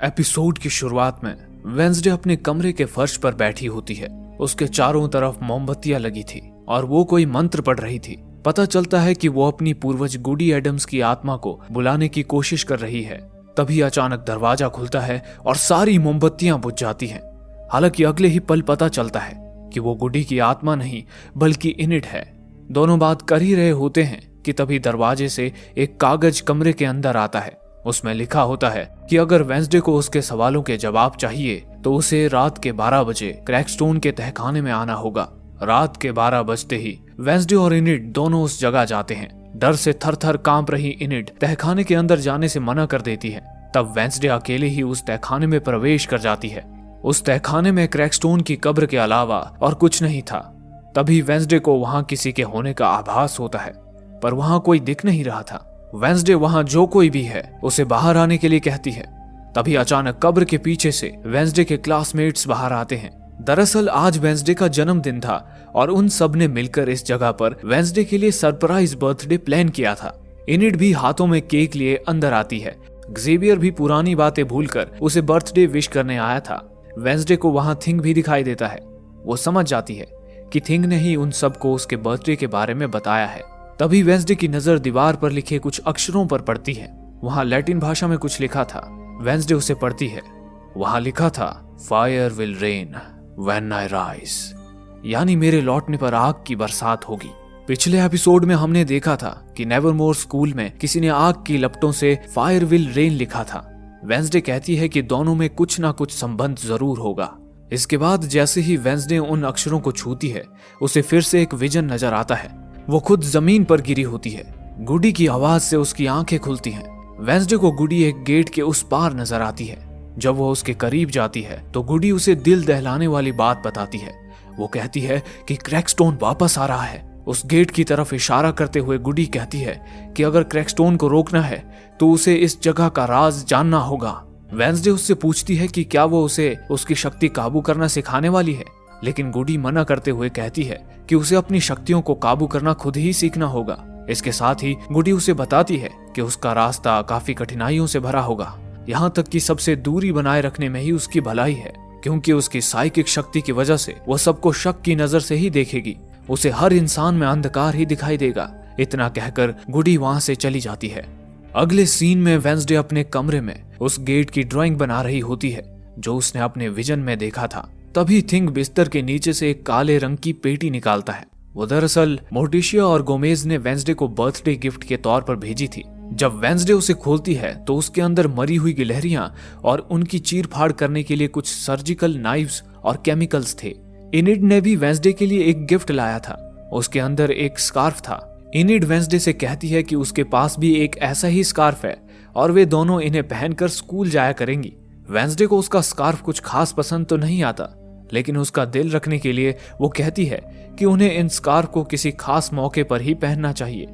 Episode की शुरुआत में वेंसडे अपने कमरे के फर्श पर बैठी होती है। उसके चारों तरफ मोमबत्तियां लगी थी और वो कोई मंत्र पढ़ रही थी। पता चलता है कि वो अपनी पूर्वज गुडी एडम्स की आत्मा को बुलाने की कोशिश कर रही है। तभी अचानक दरवाजा खुलता है और सारी मोमबत्तियां बुझ जाती हैं। हालांकि अगले ही पल पता चलता है कि वो गुडी की आत्मा नहीं बल्कि इनिड है। दोनों बात कर ही रहे होते हैं कि तभी दरवाजे से एक कागज कमरे के अंदर आता है। उसमें लिखा होता है कि अगर वेंसडे को उसके सवालों के जवाब चाहिए तो उसे रात के 12 बजे क्रैकस्टोन के तहखाने में आना होगा। रात के 12 बजते ही वेंसडे और इनिड दोनों उस जगह जाते हैं। डर से थर-थर कांप रही इनिड तहखाने के अंदर जाने से मना कर देती है। तब वेंसडे अकेले ही उस तहखाने में प्रवेश कर जाती है। उस तहखाने में क्रैकस्टोन की कब्र के अलावा और कुछ नहीं था। तभी वेंसडे को वहां किसी के होने का आभास होता है, पर वहां कोई दिख नहीं रहा था। वेंसडे वहां जो कोई भी है उसे बाहर आने के लिए कहती है। तभी अचानक कब्र के पीछे से वेंसडे के क्लासमेट्स बाहर आते हैं। दरअसल आज वेंसडे का जन्मदिन था और उन सब ने मिलकर इस जगह पर वेंसडे के लिए सरप्राइज बर्थडे प्लान किया था। इनिड भी हाथों में केक लिए अंदर आती है। ज़ेवियर भी पुरानी बातें भूलकर उसे बर्थडे विश करने आया था। वेंसडे को वहां थिंग भी दिखाई देता है। वो समझ जाती है कि थिंग ने ही उन सबको उसके बर्थडे के बारे में बताया है। तभी वेंसडे की नजर दीवार पर लिखे कुछ अक्षरों पर पड़ती है। वहां लैटिन भाषा में कुछ लिखा था। वेंसडे उसे पढ़ती है। वहां लिखा था, fire will rain when I rise, यानी मेरे लौटने पर आग की बरसात होगी। पिछले एपिसोड में हमने देखा था कि नेवरमोर स्कूल में किसी ने आग की लपटों से फायर विल रेन लिखा था। वेंसडे कहती है कि दोनों में कुछ ना कुछ संबंध जरूर होगा। इसके बाद जैसे ही वेंसडे उन अक्षरों को छूती है, उसे फिर से एक विजन नजर आता है। वो खुद जमीन पर गिरी होती है। गुडी की आवाज से उसकी आंखें खुलती हैं। वेंसडे को गुडी एक गेट के उस पार नजर आती है। जब वो उसके करीब जाती है तो गुडी उसे दिल दहलाने वाली बात बताती है। वो कहती है कि क्रैकस्टोन वापस आ रहा है। उस गेट की तरफ इशारा करते हुए गुडी कहती है कि अगर क्रैकस्टोन को रोकना है तो उसे इस जगह का राज जानना होगा। वेंसडे उससे पूछती है कि क्या वो उसे उसकी शक्ति काबू करना सिखाने वाली है, लेकिन गुडी मना करते हुए कहती है कि उसे अपनी शक्तियों को काबू करना खुद ही सीखना होगा। इसके साथ ही गुडी उसे बताती है कि उसका रास्ता काफी कठिनाइयों से भरा होगा। यहाँ तक कि सबसे दूरी बनाए रखने में ही उसकी भलाई है, क्योंकि उसकी साइकिक शक्ति की वजह से वो सबको शक की नजर से ही देखेगी। उसे हर इंसान में अंधकार ही दिखाई देगा। इतना कहकर गुडी वहां से चली जाती है। अगले सीन में वेंसडे अपने कमरे में उस गेट की ड्राइंग बना रही होती है जो उसने अपने विजन में देखा था। तभी थिंग बिस्तर के नीचे से एक काले रंग की पेटी निकालता है। वो दरअसल मोर्टिशिया और गोमेज ने वेंसडे को बर्थडे गिफ्ट के तौर पर भेजी थी। जब वेंसडे उसे खोलती है तो उसके अंदर मरी हुई गिलहरियां और उनकी चीर फाड़ करने के लिए कुछ सर्जिकल नाइव्स और केमिकल्स थे। इनिड ने भी वेंसडे के लिए एक गिफ्ट लाया था। उसके अंदर एक स्कार्फ था। इनिड वेंसडे से कहती है कि उसके पास भी एक ऐसा ही स्कार्फ है और वे दोनों इन्हें पहनकर स्कूल जाया करेंगी। वेंसडे को उसका स्कार्फ कुछ खास पसंद तो नहीं आता, लेकिन उसका दिल रखने के लिए वो कहती है कि उन्हें इन स्कार्फ को किसी खास मौके पर ही पहनना चाहिए।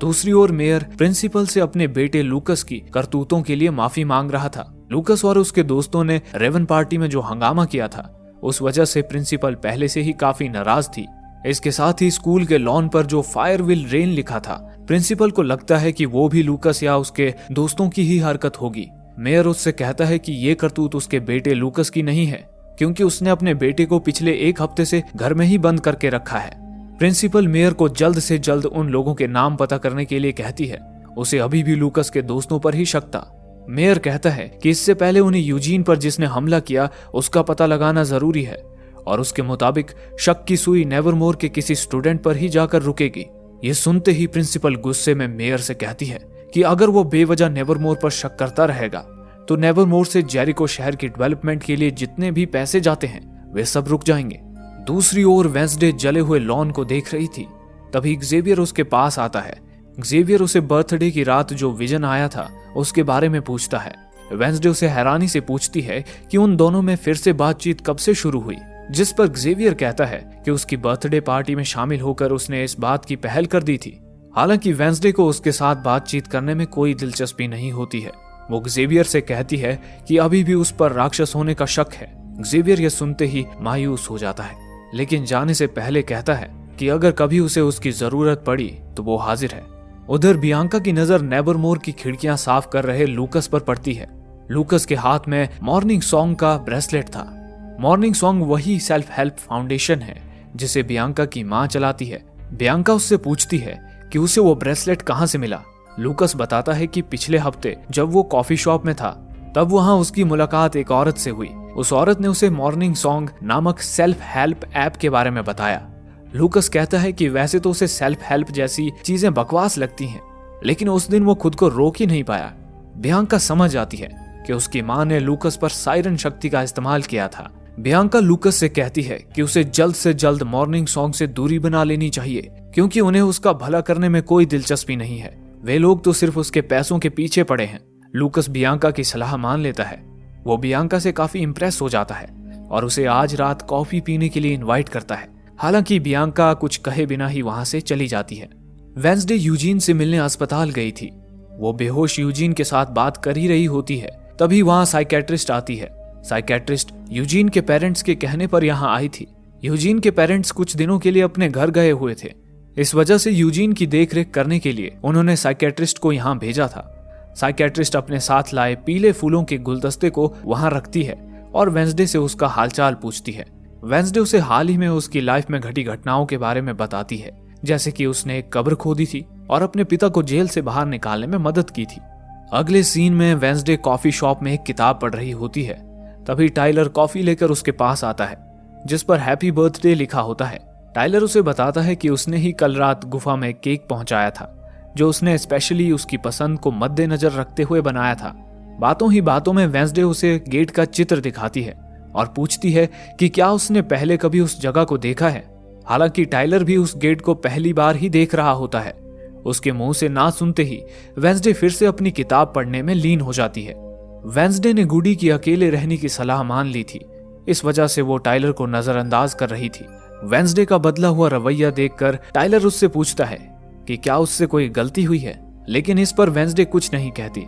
दूसरी ओर मेयर प्रिंसिपल से अपने बेटे लूकस की करतूतों के लिए माफी मांग रहा था। लूकस और उसके दोस्तों ने रेवन पार्टी में जो हंगामा किया था, उस वजह से प्रिंसिपल पहले से ही काफी नाराज थी। इसके साथ ही स्कूल के लॉन पर जो फायर विल रेन लिखा था, प्रिंसिपल को लगता है कि वो भी लूकस या उसके दोस्तों की ही हरकत होगी। मेयर उससे कहता है कि ये करतूत उसके बेटे लूकस की नहीं है, क्योंकि उसने अपने बेटे को पिछले एक हफ्ते से घर में ही बंद करके रखा है। प्रिंसिपल मेयर को जल्द से जल्द उन लोगों के नाम पता करने के लिए कहती है। उसे अभी भी लूकस के दोस्तों पर ही शक था। मेयर कहता है कि इससे पहले उन्हें यूजीन पर जिसने हमला किया उसका पता लगाना जरूरी है, और उसके मुताबिक शक की सुई नेवरमोर के किसी स्टूडेंट पर ही जाकर रुकेगी। ये सुनते ही प्रिंसिपल गुस्से में मेयर से कहती है कि अगर वो बेवजह नेवरमोर पर शक करता रहेगा तो नेवरमोर से जेरिको शहर की डेवलपमेंट के लिए जितने भी पैसे जाते हैं वे सब रुक जाएंगे। दूसरी ओर वेंसडे जले हुए लॉन को देख रही थी। तभी ज़ेवियर उसके पास आता है। ज़ेवियर उसे बर्थडे की रात जो विजन आया था उसके बारे में पूछता है। वेंसडे उसे हैरानी से पूछती है कि उन दोनों में फिर से बातचीत कब से शुरू हुई, जिस पर ज़ेवियर कहता है कि उसकी बर्थडे पार्टी में शामिल होकर उसने इस बात की पहल कर दी थी। हालांकि वेंसडे को उसके साथ बातचीत करने में कोई दिलचस्पी नहीं होती है। वो ज़ेवियर से कहती है कि अभी भी उस पर राक्षस होने का शक है। ज़ेवियर यह सुनते ही मायूस हो जाता है, लेकिन जाने से पहले कहता है कि अगर कभी उसे उसकी जरूरत पड़ी तो वो हाजिर है। उधर बियांका की नजर नेवरमोर की खिड़कियां साफ कर रहे लूकस पर पड़ती है। लूकस के हाथ में मॉर्निंग सॉन्ग का ब्रेसलेट था। मॉर्निंग सॉन्ग वही सेल्फ हेल्प फाउंडेशन है जिसे बियांका की मां चलाती है। बियांका उससे पूछती है कि उसे वो ब्रेसलेट कहां से मिला। लूकस बताता है कि पिछले हफ्ते जब वो कॉफी शॉप में था तब वहां उसकी मुलाकात एक औरत से हुई। उस औरत ने उसे मॉर्निंग सॉन्ग नामक सेल्फ हेल्प ऐप के बारे में बताया। लूकस कहता है कि वैसे तो उसे सेल्फ हेल्प जैसी चीजें बकवास लगती हैं, लेकिन उस दिन वो खुद को रोक ही नहीं पाया। बियांका समझ आती है कि उसकी मां ने लूकस पर सायरन शक्ति का इस्तेमाल किया था। बियांका लूकस से कहती है कि उसे जल्द से जल्द मॉर्निंग सॉन्ग से दूरी बना लेनी चाहिए, क्योंकि उन्हें उसका भला करने में कोई दिलचस्पी नहीं है। वे लोग तो सिर्फ उसके पैसों के पीछे पड़े हैं। लूकस बियांका की सलाह मान लेता है। वो बियांका से काफी इंप्रेस हो जाता है और उसे आज रात कॉफी पीने के लिए इनवाइट करता है। हालांकि बियांका कुछ कहे बिना ही वहां से चली जाती है। वेंसडे यूजीन से मिलने अस्पताल गई थी। वो बेहोश यूजीन के साथ बात कर ही रही होती है, तभी वहां साइकेट्रिस्ट आती है। साइकेट्रिस्ट यूजीन के पेरेंट्स के कहने पर यहाँ आई थी। यूजीन के पेरेंट्स कुछ दिनों के लिए अपने घर गए हुए थे। इस वजह से यूजीन की देखरेख करने के लिए उन्होंने साइकेट्रिस्ट को यहाँ भेजा था। साइकेट्रिस्ट अपने साथ लाए पीले फूलों के गुलदस्ते को वहां रखती है और वेंसडे से उसका हालचाल पूछती है। वेंसडे उसे हाल ही में उसकी लाइफ में घटी घटनाओं के बारे में बताती है, जैसे कि उसने एक कब्र खोदी थी और अपने पिता को जेल से बाहर निकालने में मदद की थी। अगले सीन में वेंसडे कॉफी शॉप में एक किताब पढ़ रही होती है। तभी टाइलर कॉफी लेकर उसके पास आता है, जिस पर हैप्पी बर्थडे लिखा होता है। टाइलर उसे बताता है कि उसने ही कल रात गुफा में केक पहुंचाया था, जो उसने स्पेशली उसकी पसंद को मद्देनजर रखते हुए बनाया था। बातों ही बातों में वेंसडे उसे गेट का चित्र दिखाती है और पूछती है कि क्या उसने पहले कभी उस जगह को देखा है। हालांकि टाइलर भी उस गेट को पहली बार ही देख रहा होता है। उसके मुंह से ना सुनते ही वेंसडे फिर से अपनी किताब पढ़ने में लीन हो जाती है। वेंसडे ने गुडी की अकेले रहने की सलाह मान ली थी, इस वजह से वो टाइलर को नजरअंदाज कर रही थी। वेंसडे का बदला हुआ रवैया देखकर टाइलर उससे पूछता है कि क्या उससे कोई गलती हुई है, लेकिन इस पर वेंसडे कुछ नहीं कहती।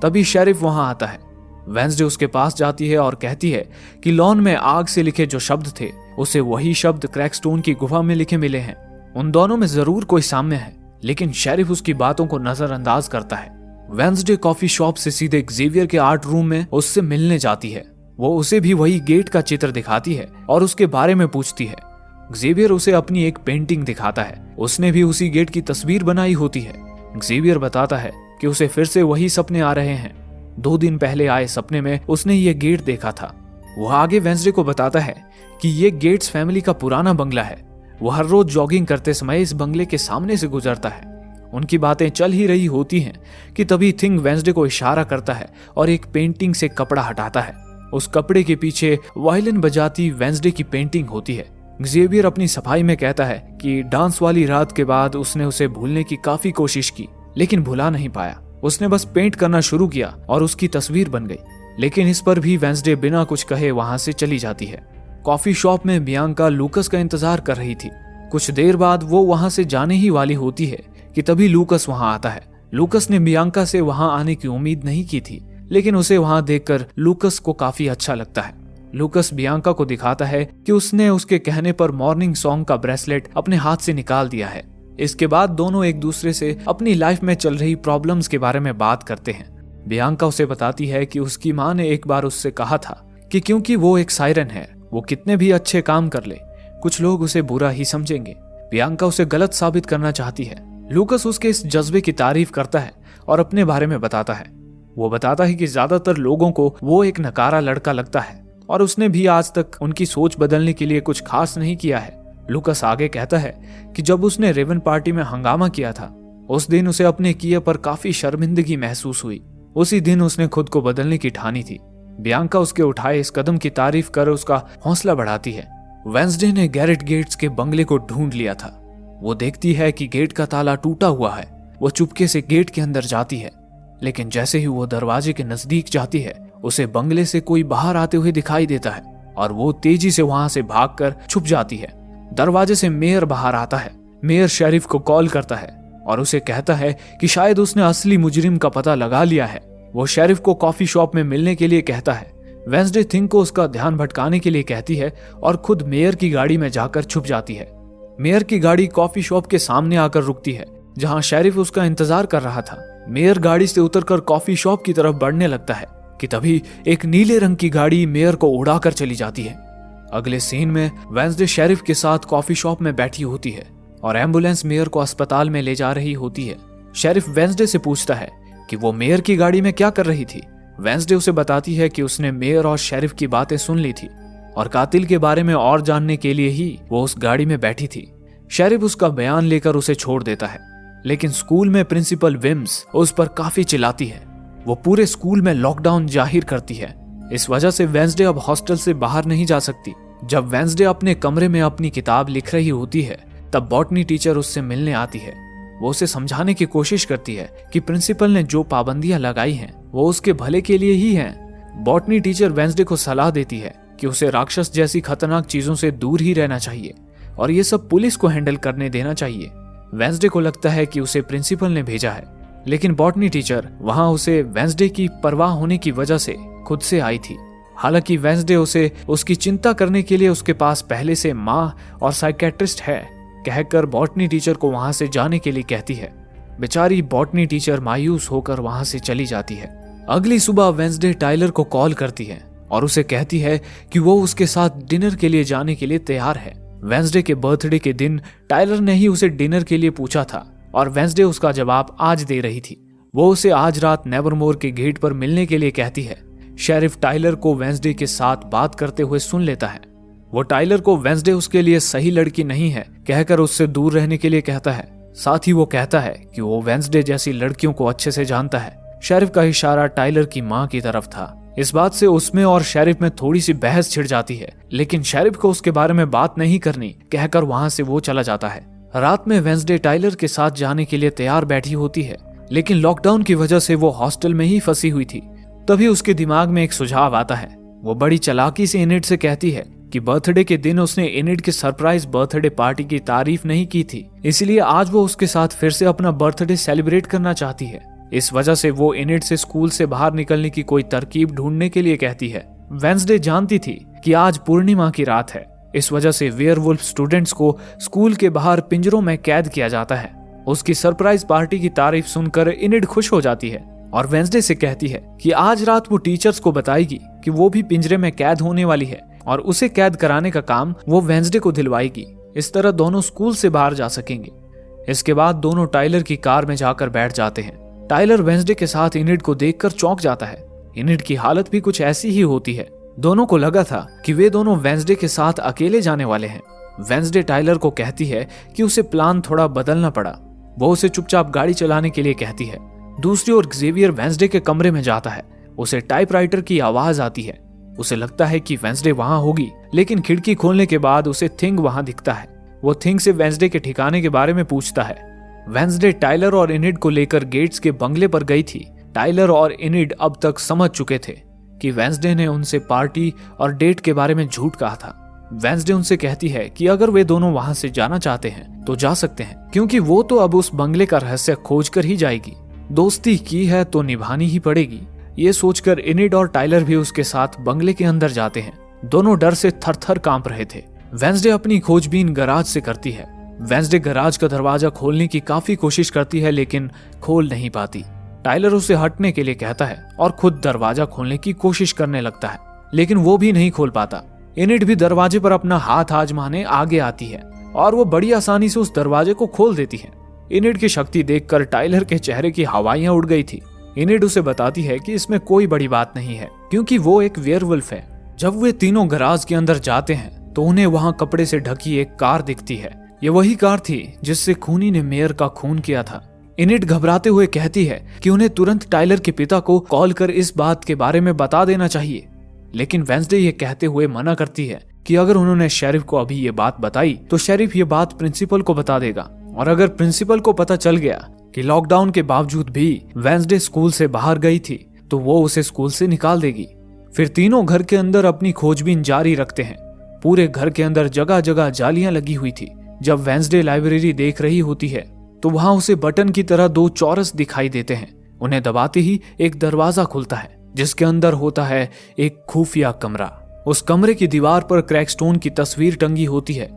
तभी शेरिफ वहां आता है। वेंसडे उसके पास जाती है और कहती है कि लॉन में आग से लिखे जो शब्द थे, उसे वही शब्द क्रैकस्टोन की गुफा में लिखे मिले हैं। उन दोनों में जरूर कोई साम्य है, लेकिन शेरिफ उसकी बातों को नजरअंदाज करता है। वेंसडे कॉफी शॉप से सीधे एक्सेवियर के आर्ट रूम में उससे मिलने जाती है। वो उसे भी वही गेट का चित्र दिखाती है और उसके बारे में पूछती है। एक्सेवियर उसे अपनी एक पेंटिंग दिखाता है। उसने भी उसी गेट की तस्वीर बनाई होती है। एक्सेवियर बताता है कि उसे फिर से वही सपने आ रहे हैं। 2 दिन पहले आए सपने में उसने ये गेट देखा था। वह आगे वेंसडे को बताता है कि ये गेट्स फैमिली का पुराना बंगला है। वो हर रोज जॉगिंग करते समय इस बंगले के सामने से गुजरता है। उनकी बातें चल ही रही होती हैं कि तभी थिंग वेंसडे को इशारा करता है और एक पेंटिंग से कपड़ा हटाता है। उस कपड़े के पीछे वायलिन बजाती वेंसडे की पेंटिंग होती है। एक्सेवियर अपनी सफाई में कहता है कि डांस वाली रात के बाद उसने उसे भूलने की काफी कोशिश की, लेकिन भुला नहीं पाया। उसने बस पेंट करना शुरू किया और उसकी तस्वीर बन गई। लेकिन इस पर भी वेंसडे बिना कुछ कहे वहां से चली जाती है। कॉफी शॉप में बियांका लूकस का इंतजार कर रही थी। कुछ देर बाद वो वहां से जाने ही वाली होती है कि तभी लूकस वहां आता है। लूकस ने बियांका से वहां आने की उम्मीद नहीं की थी, लेकिन उसे वहां देखकर लूकस को काफी अच्छा लगता है। लूकस बियांका को दिखाता है कि उसने उसके कहने पर मॉर्निंग सॉन्ग का ब्रेसलेट अपने हाथ से निकाल दिया है। इसके बाद दोनों एक दूसरे से अपनी लाइफ में चल रही प्रॉब्लम्स के बारे में बात करते हैं। बियांका उसे बताती है कि उसकी माँ ने एक बार उससे कहा था कि क्योंकि वो एक सायरन है, वो कितने भी अच्छे काम कर ले, कुछ लोग उसे बुरा ही समझेंगे। बियांका उसे गलत साबित करना चाहती है। लूकस उसके इस जज्बे की तारीफ करता है और अपने बारे में बताता है। वो बताता है कि ज्यादातर लोगों को वो एक नकारा लड़का लगता है और उसने भी आज तक उनकी सोच बदलने के लिए कुछ खास नहीं किया है। लूकस आगे कहता है कि जब उसने रेवन पार्टी में हंगामा किया था, उस दिन उसे अपने किए पर काफी शर्मिंदगी महसूस हुई। उसी दिन उसने खुद को बदलने की ठानी थी। बियांका उसके उठाए इस कदम की तारीफ कर उसका हौसला बढ़ाती है। वेंसडे ने गैरेट गेट्स के बंगले को ढूंढ लिया था। वो देखती है कि गेट का ताला टूटा हुआ है। वो चुपके से गेट के अंदर जाती है, लेकिन जैसे ही वो दरवाजे के नजदीक जाती है, उसे बंगले से कोई बाहर आते हुए दिखाई देता है और वो तेजी से वहां से भागकर छुप जाती है। दरवाजे से मेयर बाहर आता है। मेयर शेरिफ को कॉल करता है और उसे कहता है कि शायद उसने असली मुजरिम का पता लगा लिया है। वो शेरिफ को कॉफी शॉप में मिलने के लिए कहता है। वेंसडे थिंग को उसका ध्यान भटकाने के लिए कहती है और खुद मेयर की गाड़ी में जाकर छुप जाती है। मेयर की गाड़ी कॉफी शॉप के सामने आकर रुकती है, जहां शेरिफ उसका इंतजार कर रहा था। मेयर गाड़ी से उतरकर कॉफी शॉप की तरफ बढ़ने लगता है। कि तभी एक नीले रंग की गाड़ी मेयर को उड़ाकर चली जाती है। अगले सीन में वेंसडे शेरिफ के साथ कॉफी शॉप में बैठी होती है और एम्बुलेंस मेयर को अस्पताल में ले जा रही होती है। शेरिफ वेंसडे से पूछता है कि वो मेयर की गाड़ी में क्या कर रही थी। वेंसडे उसे बताती है कि उसने मेयर और शेरिफ की बातें सुन ली थी और कातिल के बारे में और जानने के लिए ही वो उस गाड़ी में बैठी थी। शेरिफ उसका बयान लेकर उसे छोड़ देता है, लेकिन स्कूल में प्रिंसिपल विम्स उस पर काफी चिल्लाती है। वो पूरे स्कूल में लॉकडाउन जाहिर करती है। इस वजह से वेंसडे अब हॉस्टल से बाहर नहीं जा सकती। जब वेंसडे अपने कमरे में अपनी किताब लिख रही होती है, तब बॉटनी टीचर उससे मिलने आती है। वो उसे समझाने की कोशिश करती है कि प्रिंसिपल ने जो पाबंदियां लगाई हैं, वो उसके भले के लिए ही हैं। बॉटनी टीचर वेंसडे को सलाह देती है कि उसे राक्षस जैसी खतरनाक चीजों से दूर ही रहना चाहिए और ये सब पुलिस को हैंडल करने देना चाहिए। वेंसडे को लगता है कि उसे प्रिंसिपल ने भेजा है, लेकिन बॉटनी टीचर वहां उसे वेंसडे की परवाह होने की वजह से खुद से आई थी। हालांकि वेंसडे उसे उसकी चिंता करने के लिए उसके पास पहले से माँ और साइकेट्रिस्ट है कहकर बॉटनी टीचर को वहां से जाने के लिए कहती है। बेचारी बॉटनी टीचर मायूस होकर वहां से चली जाती है। अगली सुबह वेंसडे टाइलर को कॉल करती है और उसे कहती है कि वो उसके साथ डिनर के लिए जाने के लिए तैयार है। वेंसडे के बर्थडे के दिन टाइलर ने ही उसे डिनर के लिए पूछा था और वेंसडे उसका जवाब आज दे रही थी। वो उसे आज रात नेवरमोर के गेट पर मिलने के लिए कहती है। शेरिफ टाइलर को वेंसडे के साथ बात करते हुए सुन लेता है। वो टाइलर को वेंसडे उसके लिए सही लड़की नहीं है कहकर उससे दूर रहने के लिए कहता है। साथ ही वो कहता है कि वो वेंसडे जैसी लड़कियों को अच्छे से जानता है। शेरिफ का इशारा टाइलर की माँ की तरफ था। इस बात से उसमें और शेरिफ में थोड़ी सी बहस छिड़ जाती है, लेकिन शेरिफ को उसके बारे में बात नहीं करनी कहकर वहां से वो चला जाता है। रात में वेंसडे टाइलर के साथ जाने के लिए तैयार बैठी होती है, लेकिन लॉकडाउन की वजह से वो हॉस्टल में ही फंसी हुई थी। तभी उसके दिमाग में एक सुझाव आता है। वो बड़ी चालाकी से इनिड से कहती है कि बर्थडे के दिन उसने इनिड के सरप्राइज बर्थडे पार्टी की तारीफ नहीं की थी, इसलिए आज वो उसके साथ फिर से अपना बर्थडे सेलिब्रेट करना चाहती है। इस वजह से वो इनिड से स्कूल से बाहर निकलने की कोई तरकीब ढूंढने के लिए कहती है। वेंसडे जानती थी कि आज पूर्णिमा की रात है, इस वजह से वेयरवुल्फ स्टूडेंट्स को स्कूल के बाहर पिंजरों में कैद किया जाता है। उसकी सरप्राइज पार्टी की तारीफ सुनकर इनिड खुश हो जाती है और वेंसडे से कहती है कि आज रात वो टीचर्स को बताएगी कि वो भी पिंजरे में कैद होने वाली है और उसे कैद कराने का काम वो वेंसडे को दिलवाएगी। इस तरह दोनों स्कूल से बाहर जा सकेंगे। इसके बाद दोनों टाइलर की कार में जाकर बैठ जाते हैं। टाइलर वेंसडे के साथ इनिड को देखकर चौंक जाता है। इनिड की हालत भी कुछ ऐसी ही होती है। दोनों को लगा था कि वे दोनों वेंसडे के साथ अकेले जाने वाले हैं। वेंसडे टाइलर को कहती है कि उसे प्लान थोड़ा बदलना पड़ा। वो उसे चुपचाप गाड़ी चलाने के लिए कहती है। दूसरी ओर जेवियर वेंसडे के कमरे में जाता है। उसे टाइपराइटर की आवाज आती है। उसे लगता है कि वेंसडे वहां होगी, लेकिन खिड़की खोलने के बाद उसे थिंग वहां दिखता है। वो थिंग से वेंसडे के ठिकाने के बारे में पूछता है। वेंसडे टाइलर और इनिड को लेकर गेट्स के बंगले पर गई थी। टाइलर और इनिड अब तक समझ चुके थे कि वेंसडे ने उनसे पार्टी और डेट के बारे में झूठ कहा था। वेंसडे उनसे कहती है कि अगर वे दोनों वहां से जाना चाहते हैं तो जा सकते हैं, क्योंकि वो तो अब उस बंगले का रहस्य खोज कर ही जाएगी। दोस्ती की है तो निभानी ही पड़ेगी। ये सोचकर इनिड और टाइलर भी उसके साथ बंगले के अंदर जाते हैं। दोनों डर से थर-थर कांप रहे थे। वेंसडे अपनी खोजबीन गराज से करती है। वेंसडे गराज का दरवाजा खोलने की काफी कोशिश करती है, लेकिन खोल नहीं पाती। टाइलर उसे हटने के लिए कहता है और खुद दरवाजा खोलने की कोशिश करने लगता है, लेकिन वो भी नहीं खोल पाता। इनिड भी दरवाजे पर अपना हाथ आजमाने आगे आती है और वो बड़ी आसानी से उस दरवाजे को खोल देती है। इनिड की शक्ति देखकर टाइलर के चेहरे की हवाइयां उड़ गई थी। इनिड उसे बताती है कि इसमें कोई बड़ी बात नहीं है, क्योंकि वो एक वेयरवुल्फ है। जब वे तीनों गराज के अंदर जाते हैं तो उन्हें वहां कपड़े से ढकी एक कार दिखती है। ये वही कार थी जिससे खूनी ने मेयर का खून किया था। इनिड घबराते हुए कहती है कि उन्हें तुरंत टाइलर के पिता को कॉल कर इस बात के बारे में बता देना चाहिए, लेकिन वेंसडे ये कहते हुए मना करती है कि अगर उन्होंने शेरिफ को अभी ये बात बताई तो शेरिफ ये बात प्रिंसिपल को बता देगा, और अगर प्रिंसिपल को पता चल गया कि लॉकडाउन के बावजूद भी वेंसडे स्कूल से बाहर गई थी तो वो उसे स्कूल से निकाल देगी। फिर तीनों घर के अंदर अपनी खोजबीन जारी रखते हैं। पूरे घर के अंदर जगह जगह जालियां लगी हुई थी। जब वेंसडे लाइब्रेरी देख रही होती है तो वहां उसे बटन की तरह दो चौरस दिखाई देते हैं। उन्हें दबाते ही एक दरवाजा खुलता है जिसके अंदर होता है एक खुफिया कमरा। उस कमरे की दीवार पर क्रैकस्टोन की तस्वीर टंगी होती है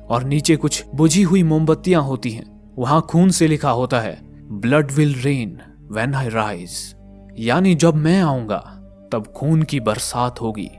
और नीचे कुछ बुझी हुई मोमबत्तियां होती हैं। वहां खून से लिखा होता है, blood will rain when I rise, यानी जब मैं आऊंगा तब खून की बरसात होगी।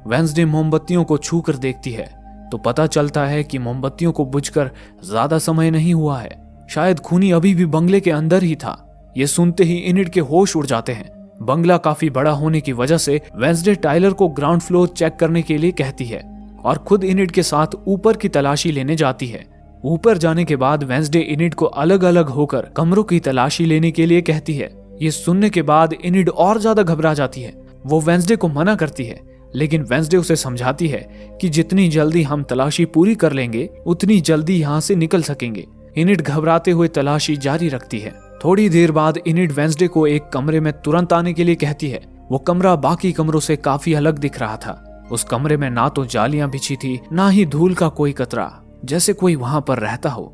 वेंसडे मोमबत्तियों को छू कर देखती है तो पता चलता है कि मोमबत्तियों को बुझकर ज्यादा समय नहीं हुआ है। शायद खूनी अभी भी बंगले के अंदर ही था। ये सुनते ही इनिड के होश उड़ जाते हैं। बंगला काफी बड़ा होने की वजह से वेंसडे टाइलर को ग्राउंड फ्लोर चेक करने के लिए कहती है और खुद इनिड के साथ ऊपर की तलाशी लेने जाती है। ऊपर जाने के बाद वेंसडे इनिड को अलग अलग होकर कमरों की तलाशी लेने के लिए कहती है। ये सुनने के बाद इनिड और ज्यादा घबरा जाती है। वो वेंसडे को मना करती है, लेकिन वेंसडे उसे समझाती है कि जितनी जल्दी हम तलाशी पूरी कर लेंगे उतनी जल्दी यहाँ से निकल सकेंगे। इनिड घबराते हुए तलाशी जारी रखती है। थोड़ी देर बाद इनिड वेंसडे को एक कमरे में तुरंत आने के लिए कहती है। वो कमरा बाकी कमरों से काफी अलग दिख रहा था। उस कमरे में ना तो जालियां बिछी थी, ना ही धूल का कोई कतरा, जैसे कोई वहां पर रहता हो।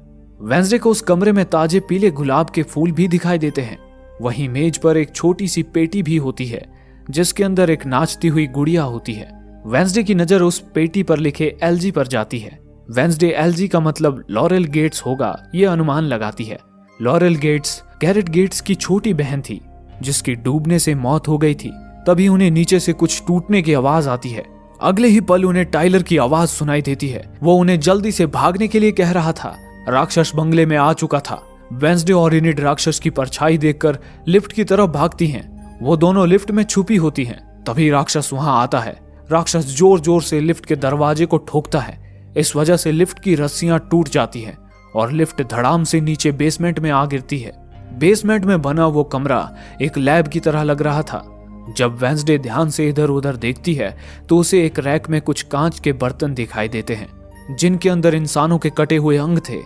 वेंसडे को उस कमरे में ताजे पीले गुलाब के फूल भी दिखाई देते हैं। वहीं मेज पर एक छोटी सी पेटी भी होती है जिसके अंदर एक नाचती हुई गुड़िया होती है। वेंसडे की नजर उस पेटी पर लिखे एलजी पर जाती है। वेंसडे एलजी का मतलब लॉरेल गेट्स होगा ये अनुमान लगाती है। लॉरेल गेट्स गैरेट गेट्स की छोटी बहन थी जिसकी डूबने से मौत हो गई थी। तभी उन्हें नीचे से कुछ टूटने की आवाज आती है। अगले ही पल उन्हें टाइलर की आवाज सुनाई देती है। वो उन्हें जल्दी से भागने के लिए कह रहा था। राक्षस बंगले में आ चुका था। वेंसडे और इनिड राक्षस की परछाई देखकर लिफ्ट की तरफ भागती हैं। वो दोनों लिफ्ट में छुपी होती हैं। तभी राक्षस वहां आता है। राक्षस जोर जोर से लिफ्ट के दरवाजे को ठोकता है। इस वजह से लिफ्ट की रस्सियां टूट जाती हैं और लिफ्ट धड़ाम से नीचे बेसमेंट में आ गिरती है। बेसमेंट में बना वो कमरा एक लैब की तरह लग रहा था। जब वेंसडे ध्यान से इधर उधर देखती है तो उसे एक रैक में कुछ कांच के बर्तन दिखाई देते हैं जिनके अंदर इंसानों के कटे हुए अंग थे।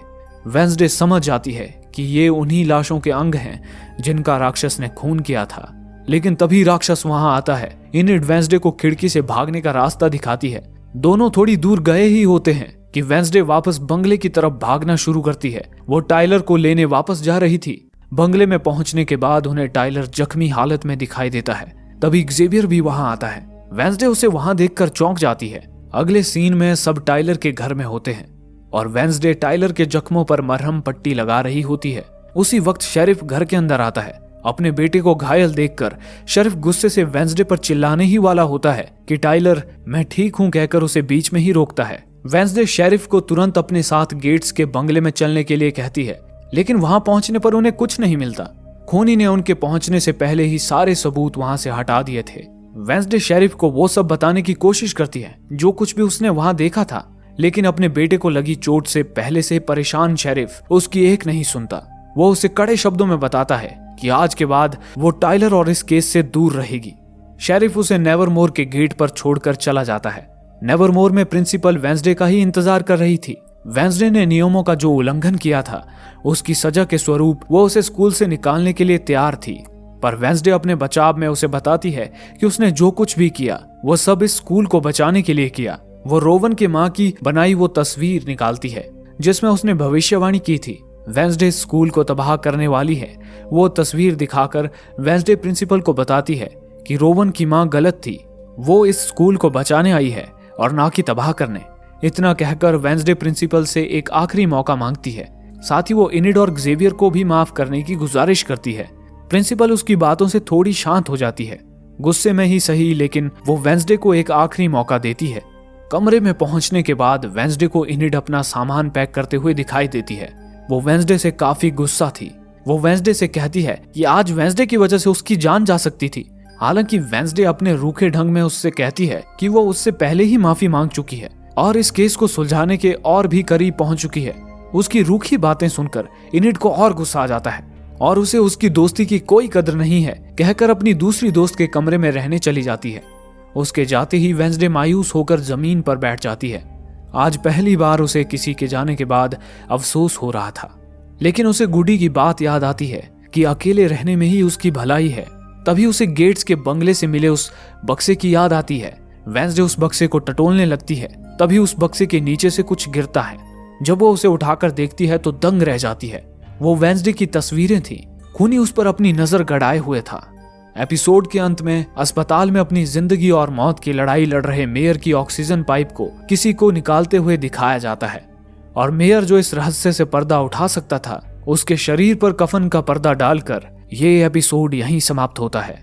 वेंसडे समझ जाती है कि ये उन्हीं लाशों के अंग हैं जिनका राक्षस ने खून किया था। लेकिन तभी राक्षस वहां आता है। इनिड वेंसडे को खिड़की से भागने का रास्ता दिखाती है। दोनों थोड़ी दूर गए ही होते हैं कि वेंसडे वापस बंगले की तरफ भागना शुरू करती है। वो टाइलर को लेने वापस जा रही थी। बंगले में पहुंचने के बाद उन्हें टाइलर जख्मी हालत में दिखाई देता है। तभी जेवियर भी वहां आता है। वेंसडे उसे वहां देखकर चौंक जाती है। अगले सीन में सब टाइलर के घर में होते हैं और वेंसडे टाइलर के जख्मों पर मरहम पट्टी लगा रही होती है। उसी वक्त शेरिफ घर के अंदर आता है। अपने बेटे को घायल देखकर शेरिफ गुस्से से वेंसडे पर चिल्लाने ही वाला होता है कि टाइलर मैं ठीक हूं कहकर उसे बीच में ही रोकता है। वेंसडे शेरिफ को तुरंत अपने साथ गेट्स के बंगले में चलने के लिए कहती है, लेकिन वहां पहुंचने पर उन्हें कुछ नहीं मिलता। खूनी ने उनके पहुंचने से पहले ही सारे सबूत वहां से हटा दिए थे। वेंसडे शेरिफ को वो सब बताने की कोशिश करती है जो कुछ भी उसने वहां देखा था, लेकिन अपने बेटे को लगी चोट से पहले से परेशान शेरिफ उसकी एक नहीं सुनता। वो उसे कड़े शब्दों में बताता है कि आज के बाद वो टाइलर और इस केस से दूर रहेगी। शेरिफ उसे नेवरमोर के गेट पर छोड़कर चला जाता है। नेवरमोर में प्रिंसिपल वेंसडे का ही इंतजार कर रही थी। वेंसडे ने नियमों का जो उल्लंघन किया था उसकी सजा के स्वरूप वो उसे स्कूल से निकालने के लिए तैयार थी, पर वेंसडे अपने बचाव में उसे बताती है कि उसने जो कुछ भी किया वो सब इस स्कूल को बचाने के लिए किया। वो रोवन के माँ की बनाई वो तस्वीर निकालती है जिसमें उसने भविष्यवाणी की थी वेंसडे स्कूल को तबाह करने वाली है। वो तस्वीर दिखाकर वेंसडे प्रिंसिपल को बताती है कि रोवन की माँ गलत थी, वो इस स्कूल को बचाने आई है और ना कि तबाह करने। इतना कहकर वेंसडे प्रिंसिपल से एक आखिरी मौका मांगती है। साथ ही वो इनिड और जेवियर को भी माफ करने की गुजारिश करती है। प्रिंसिपल उसकी बातों से थोड़ी शांत हो जाती है, गुस्से में ही सही, लेकिन वो वेंसडे को एक आखिरी मौका देती है। कमरे में पहुंचने के बाद वेंसडे को इनिड अपना सामान पैक करते हुए दिखाई देती है। वो वेंसडे से काफी गुस्सा थी। वो वेंसडे से कहती है कि आज वेंसडे की वजह से उसकी जान जा सकती थी। हालांकि वेंसडे अपने रूखे ढंग में उससे कहती है कि वो उससे पहले ही माफी मांग चुकी है और इस केस को सुलझाने के और भी करीब पहुंच चुकी है। उसकी रूखी बातें सुनकर इनिड को और गुस्सा आ जाता है और उसे उसकी दोस्ती की कोई कदर नहीं है कहकर अपनी दूसरी दोस्त के कमरे में रहने चली जाती है। उसके जाते ही वेंसडे मायूस होकर जमीन पर बैठ जाती है। आज पहली बार उसे किसी के जाने के बाद अफसोस हो रहा था, लेकिन उसे गुडी की बात याद आती है कि अकेले रहने में ही उसकी भलाई है। तभी उसे गेट्स के बंगले से मिले उस बक्से की याद आती है। वेंसडे उस बक्से को टटोलने लगती है। तभी उस बक्से के नीचे से कुछ गिरता है। जब वो उसे उठाकर देखती है तो दंग रह जाती है। वो वेंसडे की तस्वीरें थी। खूनी उस पर अपनी नजर गड़ाए हुए था। एपिसोड के अंत में अस्पताल में अपनी जिंदगी और मौत की लड़ाई लड़ रहे मेयर की ऑक्सीजन पाइप को किसी को निकालते हुए दिखाया जाता है और मेयर जो इस रहस्य से पर्दा उठा सकता था उसके शरीर पर कफन का पर्दा डालकर ये एपिसोड यहीं समाप्त होता है।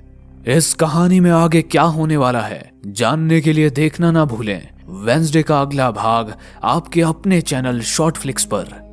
इस कहानी में आगे क्या होने वाला है जानने के लिए देखना ना भूलें वेंसडे का अगला भाग आपके अपने चैनल शॉर्ट फ्लिक्स पर।